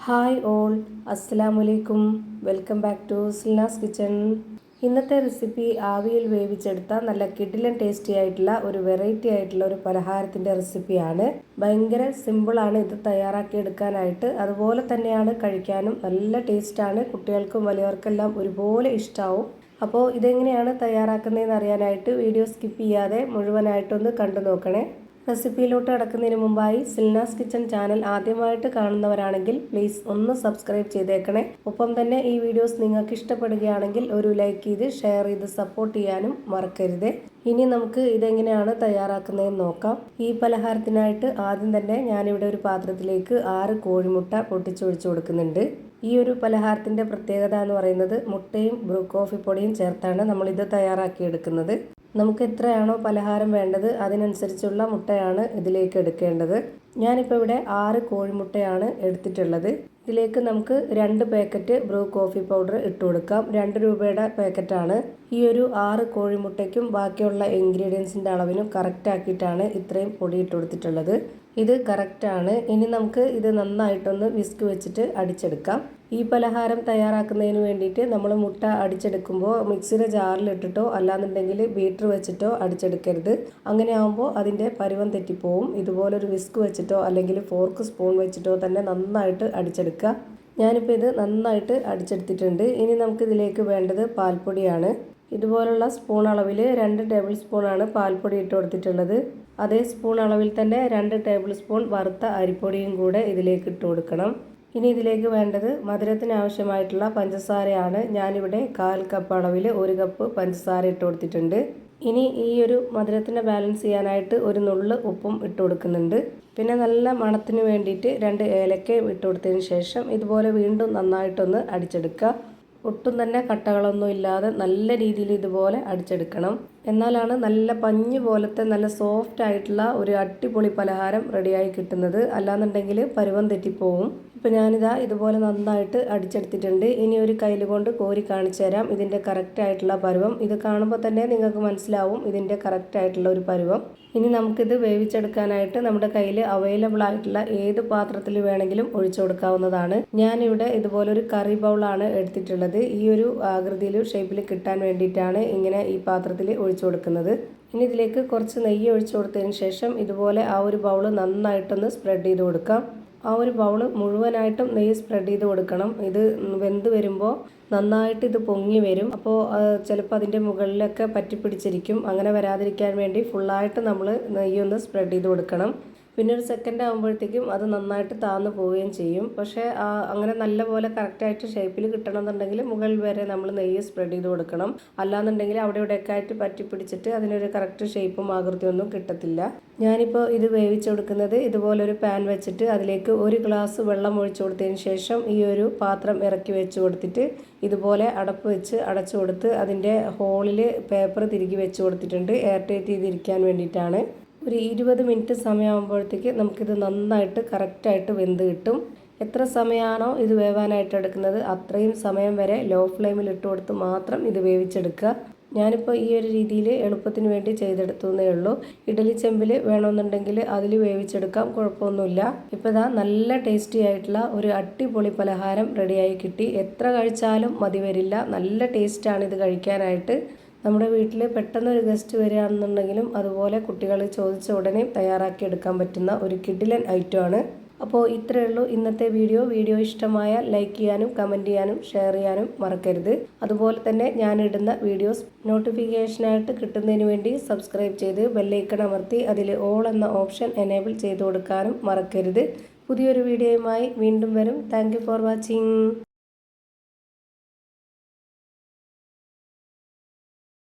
Hi all, അസ്സലാമലൈക്കും. Welcome back to Silna's kitchen. ഇന്നത്തെ recipe ആവിയിൽ വേവിച്ചെടുത്ത നല്ല കിടിലൻ ടേസ്റ്റി ആയിട്ടുള്ള ഒരു വെറൈറ്റി ആയിട്ടുള്ള ഒരു പലഹാരത്തിൻ്റെ റെസിപ്പിയാണ്. ഭയങ്കര സിമ്പിളാണ് ഇത് തയ്യാറാക്കി എടുക്കാനായിട്ട്. അതുപോലെ തന്നെയാണ് കഴിക്കാനും നല്ല ടേസ്റ്റാണ്. കുട്ടികൾക്കും വലിയവർക്കെല്ലാം ഒരുപോലെ ഇഷ്ടമാവും. അപ്പോൾ ഇതെങ്ങനെയാണ് തയ്യാറാക്കുന്നതെന്ന് അറിയാനായിട്ട് വീഡിയോ സ്കിപ്പ് ചെയ്യാതെ മുഴുവനായിട്ടൊന്ന് കണ്ടു നോക്കണേ. റെസിപ്പിയിലോട്ട് കടക്കുന്നതിന് മുമ്പായി സിൽനാസ് കിച്ചൺ ചാനൽ ആദ്യമായിട്ട് കാണുന്നവരാണെങ്കിൽ പ്ലീസ് ഒന്ന് സബ്സ്ക്രൈബ് ചെയ്തേക്കണേ. ഒപ്പം തന്നെ ഈ വീഡിയോസ് നിങ്ങൾക്ക് ഇഷ്ടപ്പെടുകയാണെങ്കിൽ ഒരു ലൈക്ക് ചെയ്ത് ഷെയർ ചെയ്ത് സപ്പോർട്ട് ചെയ്യാനും മറക്കരുത്. ഇനി നമുക്ക് ഇതെങ്ങനെയാണ് തയ്യാറാക്കുന്നതെന്ന് നോക്കാം. ഈ പലഹാരത്തിനായിട്ട് ആദ്യം തന്നെ ഞാനിവിടെ ഒരു പാത്രത്തിലേക്ക് 6 കോഴിമുട്ട പൊട്ടിച്ചൊഴിച്ചു കൊടുക്കുന്നുണ്ട്. ഈ ഒരു പലഹാരത്തിൻ്റെ പ്രത്യേകത എന്ന് പറയുന്നത് മുട്ടയും ബ്രൂ കോഫി പൊടിയും ചേർത്താണ് നമ്മളിത് തയ്യാറാക്കിയെടുക്കുന്നത്. നമുക്ക് എത്രയാണോ പലഹാരം വേണ്ടത് അതിനനുസരിച്ചുള്ള മുട്ടയാണ് ഇതിലേക്ക് എടുക്കേണ്ടത്. ഞാനിപ്പോൾ ഇവിടെ 6 കോഴിമുട്ടയാണ് എടുത്തിട്ടുള്ളത്. ഇതിലേക്ക് നമുക്ക് 2 പാക്കറ്റ് ബ്രൂ കോഫി പൗഡർ ഇട്ട് കൊടുക്കാം. 2 രൂപയുടെ പാക്കറ്റാണ്. ഈ ഒരു 6 കോഴിമുട്ടയ്ക്കും ബാക്കിയുള്ള ഇൻഗ്രീഡിയൻസിൻ്റെ അളവിനും കറക്റ്റ് ആക്കിയിട്ടാണ് ഇത്രയും പൊടി ഇട്ട് കൊടുത്തിട്ടുള്ളത്. ഇത് കറക്റ്റാണ്. ഇനി നമുക്ക് ഇത് നന്നായിട്ടൊന്ന് വിസ്ക് വെച്ചിട്ട് അടിച്ചെടുക്കാം. ഈ പലഹാരം തയ്യാറാക്കുന്നതിന് വേണ്ടിയിട്ട് നമ്മൾ മുട്ട അടിച്ചെടുക്കുമ്പോൾ മിക്സിയുടെ ജാറിലിട്ടിട്ടോ അല്ലാന്നുണ്ടെങ്കിൽ ബീറ്റർ വെച്ചിട്ടോ അടിച്ചെടുക്കരുത്. അങ്ങനെ ആകുമ്പോൾ അതിൻ്റെ പരുവം തെറ്റിപ്പോവും. ഇതുപോലൊരു വിസ്ക് വെച്ചിട്ടോ അല്ലെങ്കിൽ ഫോർക്ക് സ്പൂൺ വെച്ചിട്ടോ തന്നെ നന്നായിട്ട് അടിച്ചെടുക്കുക. ഞാനിപ്പോൾ ഇത് നന്നായിട്ട് അടിച്ചെടുത്തിട്ടുണ്ട്. ഇനി നമുക്കിതിലേക്ക് വേണ്ടത് പാൽപ്പൊടിയാണ്. ഇതുപോലുള്ള സ്പൂൺ അളവിൽ 2 ടേബിൾ സ്പൂണാണ് പാൽപ്പൊടി ഇട്ട് കൊടുത്തിട്ടുള്ളത്. അതേ സ്പൂൺ അളവിൽ തന്നെ 2 ടേബിൾ സ്പൂൺ വറുത്ത അരിപ്പൊടിയും കൂടെ ഇതിലേക്ക് ഇട്ട് കൊടുക്കണം. ഇനി ഇതിലേക്ക് വേണ്ടത് മധുരത്തിന് ആവശ്യമായിട്ടുള്ള പഞ്ചസാരയാണ്. ഞാനിവിടെ 1/4 കപ്പ് അളവിൽ 1 കപ്പ് പഞ്ചസാര ഇട്ട് കൊടുത്തിട്ടുണ്ട്. ഇനി ഈ ഒരു മധുരത്തിനെ ബാലൻസ് ചെയ്യാനായിട്ട് ഒരു നുള്ള് ഉപ്പും ഇട്ട് കൊടുക്കുന്നുണ്ട്. പിന്നെ നല്ല മണത്തിന് വേണ്ടിയിട്ട് 2 ഏലക്കയും ഇട്ട് കൊടുത്തതിന് ശേഷം ഇതുപോലെ വീണ്ടും നന്നായിട്ടൊന്ന് അടിച്ചെടുക്കുക. ഒട്ടും തന്നെ കട്ടകളൊന്നും ഇല്ലാതെ നല്ല രീതിയിൽ ഇതുപോലെ അടിച്ചെടുക്കണം. എന്നാലാണ് നല്ല പഞ്ഞ് പോലത്തെ നല്ല സോഫ്റ്റ് ആയിട്ടുള്ള ഒരു അടിപൊളി പലഹാരം റെഡിയായി കിട്ടുന്നത്. അല്ലാന്നുണ്ടെങ്കിൽ പരുവം തെറ്റിപ്പോവും. ഇപ്പോൾ ഞാനിതാ ഇതുപോലെ നന്നായിട്ട് അടിച്ചെടുത്തിട്ടുണ്ട്. ഇനി ഒരു കയ്യിൽ കൊണ്ട് കോരി കാണിച്ചു തരാം ഇതിൻ്റെ കറക്റ്റ് ആയിട്ടുള്ള പരുവം. ഇത് കാണുമ്പോൾ തന്നെ നിങ്ങൾക്ക് മനസ്സിലാവും ഇതിൻ്റെ കറക്റ്റ് ആയിട്ടുള്ള ഒരു പരുവം. ഇനി നമുക്കിത് വേവിച്ചെടുക്കാനായിട്ട് നമ്മുടെ കയ്യിൽ അവൈലബിൾ ആയിട്ടുള്ള ഏത് പാത്രത്തിൽ വേണമെങ്കിലും ഒഴിച്ചു കൊടുക്കാവുന്നതാണ്. ഞാനിവിടെ ഇതുപോലൊരു കറി ബൗളാണ് എടുത്തിട്ടുള്ളത്. ഈ ഒരു ആകൃതിയിൽ ഷേപ്പിൽ കിട്ടാൻ വേണ്ടിയിട്ടാണ് ഇങ്ങനെ ഈ പാത്രത്തിൽ ഒഴിച്ചു കൊടുക്കുന്നത്. ഇനി ഇതിലേക്ക് കുറച്ച് നെയ്യ് ഒഴിച്ചു കൊടുത്തതിന് ശേഷം ഇതുപോലെ ആ ഒരു ബൗൾ നന്നായിട്ടൊന്ന് സ്പ്രെഡ് ചെയ്ത് കൊടുക്കാം. ആ ഒരു ബൗൾ മുഴുവനായിട്ടും നെയ്യ് സ്പ്രെഡ് ചെയ്ത് കൊടുക്കണം. ഇത് വെന്ത് വരുമ്പോൾ നന്നായിട്ട് ഇത് പൊങ്ങി വരും. അപ്പോൾ ചിലപ്പോൾ അതിൻ്റെ മുകളിലൊക്കെ പറ്റിപ്പിടിച്ചിരിക്കും. അങ്ങനെ വരാതിരിക്കാൻ വേണ്ടി ഫുള്ളായിട്ട് നമ്മൾ നെയ്യൊന്ന് സ്പ്രെഡ് ചെയ്ത് കൊടുക്കണം. പിന്നെ ഒരു സെക്കൻഡ് ആകുമ്പോഴത്തേക്കും അത് നന്നായിട്ട് താഴ്ന്നു പോവുകയും ചെയ്യും. പക്ഷേ അങ്ങനെ നല്ലപോലെ കറക്റ്റായിട്ട് ഷേപ്പിൽ കിട്ടണമെന്നുണ്ടെങ്കിൽ മുകളിൽ വരെ നമ്മൾ നെയ്യ് സ്പ്രെഡ് ചെയ്ത് കൊടുക്കണം. അല്ലാന്നുണ്ടെങ്കിൽ അവിടെ ഇവിടെയൊക്കെ ആയിട്ട് പറ്റിപ്പിടിച്ചിട്ട് അതിനൊരു കറക്റ്റ് ഷേപ്പും ആകൃതിയൊന്നും കിട്ടത്തില്ല. ഞാനിപ്പോൾ ഇത് വേവിച്ചെടുക്കുന്നത് ഇതുപോലൊരു പാൻ വെച്ചിട്ട് അതിലേക്ക് 1 ഗ്ലാസ് വെള്ളം ഒഴിച്ചു കൊടുത്തതിന് ശേഷം ഈ ഒരു പാത്രം ഇറക്കി വെച്ച് കൊടുത്തിട്ട് ഇതുപോലെ അടപ്പ് വെച്ച് അടച്ചു കൊടുത്ത് അതിൻ്റെ ഹോളിൽ പേപ്പർ തിരികെ വെച്ച് കൊടുത്തിട്ടുണ്ട്. എയർ ടൈറ്റ് ചെയ്തിരിക്കാൻ വേണ്ടിയിട്ടാണ്. ഒരു 20 മിനിറ്റ് സമയമാകുമ്പോഴത്തേക്ക് നമുക്കിത് നന്നായിട്ട് കറക്റ്റായിട്ട് വെന്ത് കിട്ടും. എത്ര സമയമാണോ ഇത് വേവാനായിട്ട് എടുക്കുന്നത് അത്രയും സമയം വരെ ലോ ഫ്ലെയിമിൽ ഇട്ട് കൊടുത്ത് മാത്രം ഇത് വേവിച്ചെടുക്കുക. ഞാനിപ്പോൾ ഈ ഒരു രീതിയിൽ എളുപ്പത്തിന് വേണ്ടി ചെയ്തെടുത്തേ ഉള്ളൂ. ഇഡലി ചെമ്പിൽ വേണമെന്നുണ്ടെങ്കിൽ അതിൽ വേവിച്ചെടുക്കാം, കുഴപ്പമൊന്നുമില്ല. ഇപ്പോൾ ഇതാ നല്ല ടേസ്റ്റി ആയിട്ടുള്ള ഒരു അടിപൊളി പലഹാരം റെഡിയായി കിട്ടി. എത്ര കഴിച്ചാലും മതി വരില്ല. നല്ല ടേസ്റ്റാണ് ഇത് കഴിക്കാനായിട്ട്. നമ്മുടെ വീട്ടിൽ പെട്ടെന്നൊരു ഗസ്റ്റ് വരികയാണെന്നുണ്ടെങ്കിലും അതുപോലെ കുട്ടികൾ ചോദിച്ച ഉടനെ തയ്യാറാക്കി എടുക്കാൻ പറ്റുന്ന ഒരു കിടിലൻ ഐറ്റമാണ്. അപ്പോൾ ഇത്രയേ ഉള്ളൂ ഇന്നത്തെ വീഡിയോ ഇഷ്ടമായാൽ ലൈക്ക് ചെയ്യാനും കമൻറ്റ് ചെയ്യാനും ഷെയർ ചെയ്യാനും മറക്കരുത്. അതുപോലെ തന്നെ ഞാനിടുന്ന വീഡിയോസ് നോട്ടിഫിക്കേഷനായിട്ട് കിട്ടുന്നതിന് വേണ്ടി സബ്സ്ക്രൈബ് ചെയ്ത് ബെല്ലൈക്കൺ അമർത്തി അതിൽ ഓൾ എന്ന ഓപ്ഷൻ എനേബിൾ ചെയ്ത് കൊടുക്കാനും മറക്കരുത്. പുതിയൊരു വീഡിയോയുമായി വീണ്ടും വരും. Thank you for watching.